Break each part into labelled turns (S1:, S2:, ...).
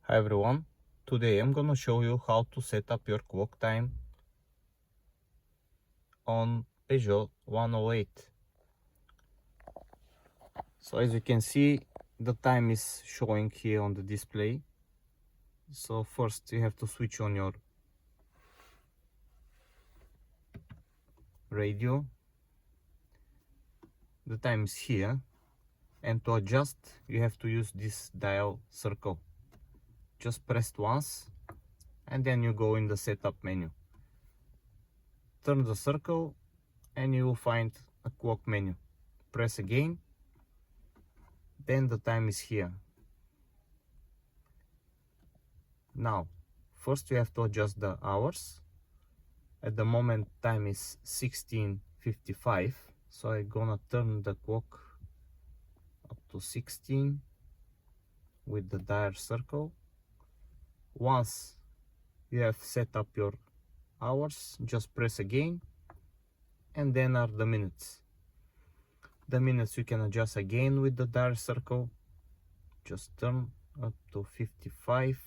S1: Hi everyone, today I'm gonna show you how to set up your clock time on Peugeot 108. So as you can see, the time is showing here on the display. So first you have to switch on your radio. The time is here, and to adjust you have to use this dial circle. Just press once and then you go in the setup menu. Turn the circle and you will find a clock menu. Press again, then the time is here. Now first you have to adjust the hours. At the moment time is 16:55, so I'm gonna turn the clock up to 16 with the dial circle. Once you have set up your hours, just press again, and then are the minutes. The minutes you can adjust again with the dial circle. Just turn up to 55.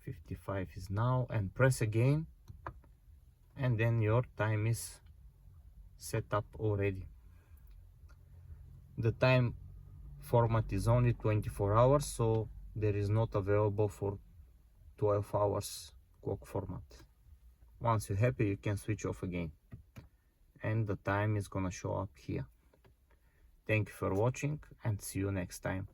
S1: 55 is now, and press again, and then your time is set up already. The time format is only 24 hours, so there is not available for 12 hours clock format. Once you're happy, you can switch off again, and the time is gonna show up here. Thank you for watching, and see you next time.